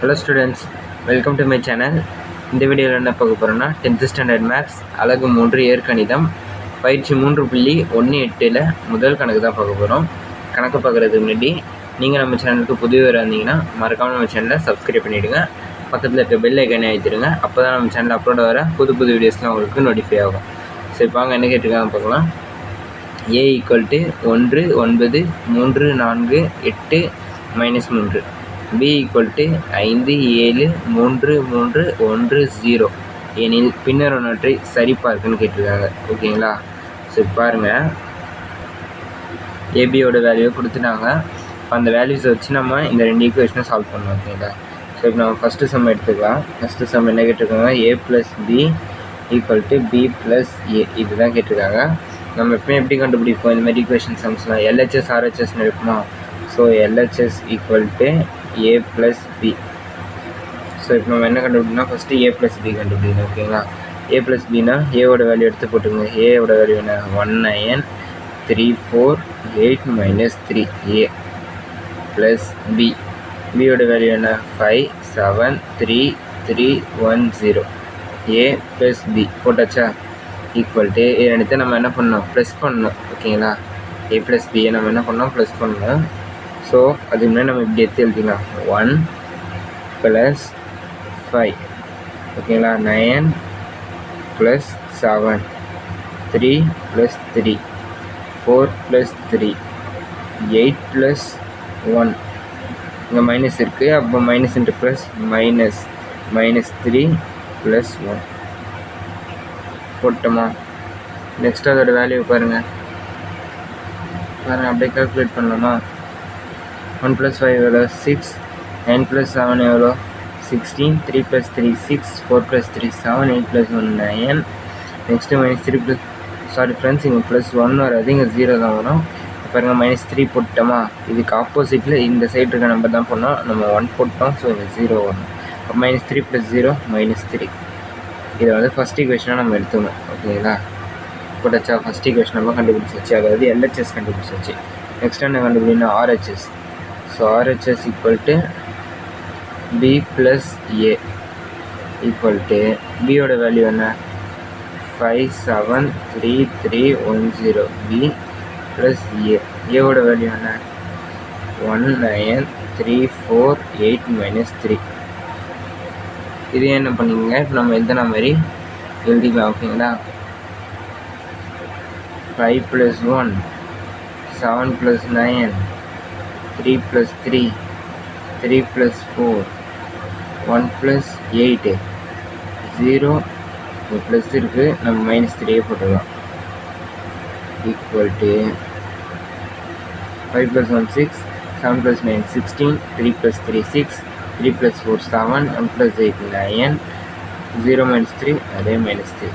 Hello students, welcome to my channel. இந்த வீடியோவில் என்ன பார்க்க போகிறோன்னா 10th ஸ்டாண்டர்ட் மேக்ஸ் அலகு 3 இயற்கணிதம் பயிற்சி 3.18ல் முதல் கணக்கு தான் பார்க்க போகிறோம். கணக்கு பார்க்குறதுக்கு முன்னாடி நீங்கள் நம்ம சேனலுக்கு புதியவராக இருந்தீங்கன்னா மறக்காமல் நம்ம சேனலை சப்ஸ்கிரைப் பண்ணிவிடுங்க. பக்கத்தில் இருக்க பெல் ஐக்கானே அழுத்திடுங்க. அப்போ தான் நம்ம சேனலில் அப்லோட் வர புது வீடியோஸ்லாம் உங்களுக்கு நோட்டிஃபை ஆகும். சரி வாங்க என்ன கேட்டிருக்காங்க பார்க்கலாம். A = 1 9 3 4 8 -3. B = 5 7 3 3 1 0 எனில் பின்னர் ஒன்றை சரிபார்க்குன்னு கேட்டிருக்காங்க. ஓகேங்களா? சரி பாருங்கள், ஏபியோட வேல்யூவை கொடுத்துட்டாங்க. அந்த வேல்யூஸை வச்சு நம்ம இந்த ரெண்டு ஈக்குவேஷனை சால்வ் பண்ணோம். ஓகேங்களா? ஸோ இப்போ நம்ம ஃபஸ்ட்டு சம் எடுத்துக்கலாம். ஃபஸ்ட்டு சம் என்ன கேட்டிருக்காங்க, A + B = B + A இதுதான் கேட்டிருக்காங்க. நம்ம எப்பவுமே எப்படி கண்டுபிடிப்போம் இந்த மாதிரி ஈக்குவேஷன் சம்ஸ்லாம்? LHS RHSன்னு எடுப்போம். So LHS = A + B. So இப்போ நம்ம என்ன கண்டுபிடிக்கணும், ஃபஸ்ட்டு A + B கண்டுபிடிக்கணும். ஓகேங்களா? A + Bனா ஏவோட வேல்யூ எடுத்து போட்டுங்க. ஏவோட வேல்யூ என்ன, 1 9 3 4 8 -3 A + B. பியோட வேல்யூ என்ன, 5 7 3 3 1 0 A + B போட்டாச்சா? ஈக்குவல்ட்டு எடுத்து நம்ம என்ன பண்ணோம், ப்ளஸ் பண்ணணும். ஓகேங்களா? A + B நம்ம என்ன பண்ணோம், ப்ளஸ் பண்ணணும். ஸோ அதுக்கு முன்னாடி நம்ம இப்படி எடுத்து எழுதிக்கலாம். 1 + 5 ஓகேங்களா, 9 + 7 3 + 3 4 + 3 8 + 1 இங்கே மைனஸ் இருக்குது. அப்போ மைனஸ் இன்ட்டு ப்ளஸ் -3 + 1 போட்டோமா? நெக்ஸ்ட் அதோட வேல்யூ பாருங்கள் அப்படியே கால்குலேட் பண்ணலாமா? 1 + 5 எவ்வளோ, 6 9 + 7 எவ்வளோ, 16 3 + 3 6 4 + 3 7 8 + 1 9 நெக்ஸ்ட்டு -3 சாரி ஃப்ரெண்ட்ஸ், இங்கே +1 வராது, இங்கே 0 தான் வரும். பாருங்கள் -3 போட்டோமா? இதுக்கு ஆப்போசிட்டில் இந்த சைடு இருக்க நம்பர் தான் பண்ணோம். நம்ம 1 போட்டோம். ஸோ இங்கே 0 வரும். அப்போ -3 + 0 -3. இதை வந்து ஃபஸ்ட் ஈக்குவேஷனாக நம்ம எடுத்துக்கணும். ஓகேங்களா? போட்டாச்சா? ஃபஸ்ட் ஈக்குவேஷன் நம்ம கண்டுபிடிச்சாச்சு, அதாவது LHS கண்டுபிடிச்சாச்சு. நெக்ஸ்ட் என்ன கண்டுபிடினா RHS. So RHS = B + A = பியோட வேல்யூ என்ன, 5 7 3 3 1 0 B + A. ஏவோட வேல்யூ என்ன, 1 9 3 4 8 -3. இது என்ன பண்ணிக்கங்க, இப்போ நம்ம எழுதின மாதிரி எழுதிக்கலாம். ஓகேங்களா? 5 + 1 7 + 9 3 + 3 3 + 4 1 + 8 0 ப்ளஸ் இருக்குது, நம்ம -3 போட்டுக்கலாம். ஈக்குவல்ட்டு 5 + 1 6 7 + 9 16 3 + 3 6 3 + 4 7 1 + 8 9 0 -3 அதே -3.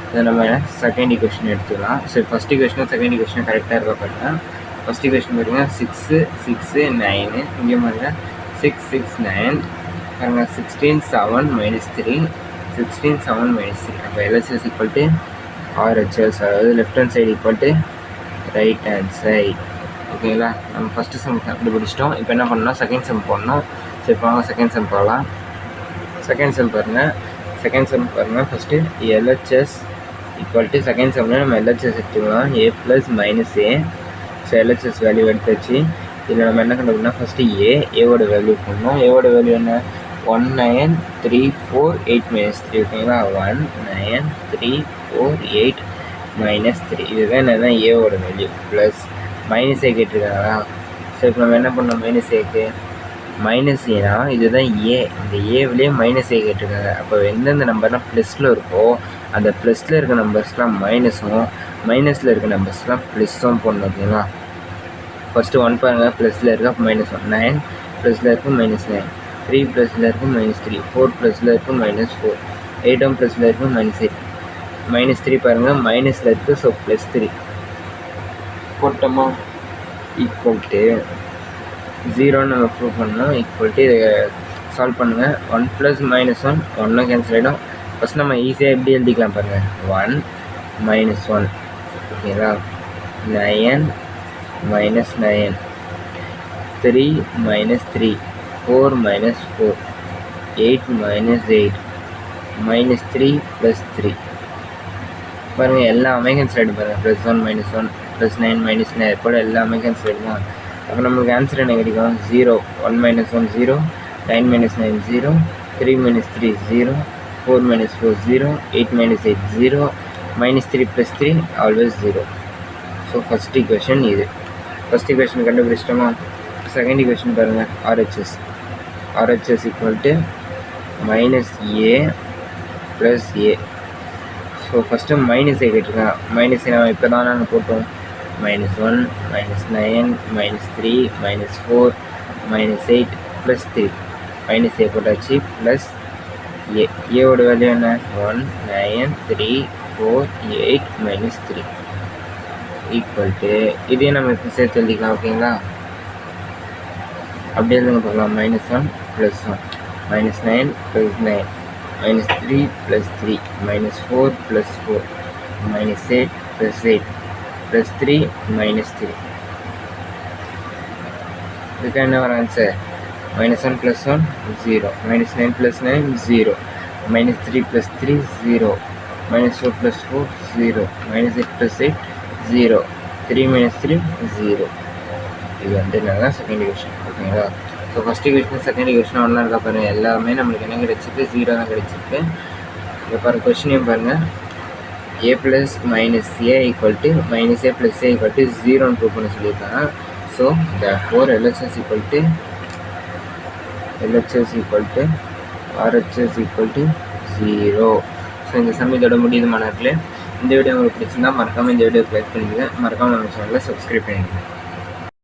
இதை நம்ம செகண்ட் ஈக்குவேஷன் எடுத்துக்கலாம். சரி ஃபஸ்ட் ஈக்குவேஷனும் செகண்ட் ஈக்குவேஷனும் கரெக்டாக இருக்க பாருங்கள். ஃபஸ்ட் ஈக்குவேஷன் பார்த்தீங்கன்னா 6 6 9 இங்கே பாருங்கள் 6 6 9 பாருங்கள் 16 7 -3 16 7 -3. அப்போ LHS = RHS, அதாவது left hand side = right hand side. ஓகேங்களா? நம்ம ஃபஸ்ட்டு சம் கண்டுபிடிச்சிட்டோம். இப்போ என்ன பண்ணணும், செகண்ட் சம் போடணும். சரி வாங்க செகண்ட் சம் போகலாம். செகண்ட் சம் பாருங்கள் ஃபஸ்ட்டு LHS = செகண்ட் சம்மில் நம்ம LHS எடுத்துக்கலாம். A + -A. So LHS value எடுத்தாச்சு. இதில் நம்ம என்ன கண்டுபிடினா ஃபஸ்ட்டு ஏவோட வேல்யூ பண்ணணும். ஏவோட வேல்யூ என்ன, 1 9 3 4 8 -3. ஓகேங்களா? 1 9 3 4 8 -3 இதுதான் என்னதான் ஏவோட வேல்யூ. Plus -A கேட்டிருக்காங்களா? ஸோ இப்போ நம்ம என்ன பண்ணோம், -Aக்கு -Aனா இதுதான் ஏ. இந்த ஏவிலே -A கேட்டிருக்காங்க. அப்போ எந்தெந்த நம்பர்லாம் ப்ளஸில் இருக்கோ அந்த ப்ளஸில் இருக்க நம்பர்ஸ்லாம் மைனஸும் மைனஸில் இருக்க நம்பர்ஸ்லாம் ப்ளஸ்ஸும் போடணும். ஓகேங்களா? ஃபஸ்ட்டு 1 பாருங்கள் ப்ளஸில் இருக்குது, அப்போ -1 9 ப்ளஸில் இருக்குது -9 3 ப்ளஸில் இருக்குது -3 4 ப்ளஸில் இருக்குது -4 8 ப்ளஸில் இருக்குது -8 -3 பாருங்கள் மைனஸில் இருக்குது. ஸோ +3 போட்டோமா? ஈக்குவல்ட்டு 0 நம்ம ப்ரூவ் பண்ணணும். ஈக்குவல்ட்டு இதை சால்வ் பண்ணுங்கள். 1 + -1 1 கேன்சல் ஆகிடும். ஃபஸ்ட் நம்ம ஈஸியாக எப்படி எழுதிக்கலாம் பாருங்கள், 1 -1 ஓகேங்களா? 9 -9 3 -3 4 minus 4, 8 minus 8, minus 3 plus 3. பாருங்கள் எல்லாமே கேன்சல் ஆகிட்டு பாருங்கள், +1 -1 +9 -9 கூட எல்லாமே கேன்சல் ஆகிடுதான். அப்போ நம்மளுக்கு ஆன்சர் என்ன கிடைக்கும்? 0, 1 - 1 0, 9 - 9 0, 3 - 3 0, 4 - 4 0, 8 - 8 0, -3 + 3 always 0. ஸோ ஃபஸ்ட் ஈக்குவேஷன் இது. ஃபஸ்ட் ஈக்குவேஷன் கண்டுபிடிச்சிட்டோமா? செகண்ட் ஈக்குவேஷன் பாருங்கள், RHS equal to -a + a. So first minus கேட்டிருக்கேன். மைனஸ் நம்ம இப்போ தான் நாங்கள் போட்டோம். -1 -9 -3 -4 -8 + 3 -a போட்டாச்சு ப்ளஸ் ஏ. ஏவோட வேல்யூ என்ன? 1 9 3 4 8 -3 ஈக்குவல் டு இதே நம்ம இப்போ சேர்த்து எழுதிக்கலாம். ஓகேங்களா? அப்படியே எழுதுங்க பார்க்கலாம். -1 + 1 -9 + 9 -3 + 3 -4 + 4 -8 + 8 + 3 -3. இதுக்கு என்ன வர ஆன்சர்? -1 + 1 0, -9 + 9 0, -3 + 3 0, -4 + 4 0, -8 + 8 0, 3 - 3 0. இது வந்து என்னன்னா செகண்ட் ஈக்குவேஷன். ஓகேங்களா? So first equation second equation ஒன்றா இருக்கா பாருங்கள். எல்லாமே நம்மளுக்கு என்ன கிடச்சிருக்கு? 0 தான் கிடச்சிருக்கு. இப்போ பாருங்கள், கொஸ்டினையும் பாருங்கள். a + -a equal to -a + a equal to 0ன்னு prove பண்ண சொல்லியிருக்காங்க. So therefore LHS equal to RHS equal to 0. So இந்த சம் இதோட முடியுது மாணவர்களே. இந்த வீடியோ உங்களுக்கு பிடிச்சிருந்தா மறக்காமல் இந்த வீடியோ லைக் பண்ணிடுங்க. மறக்காமல் நம்ம சேனலை சப்ஸ்கிரைப் பண்ணிடுங்க.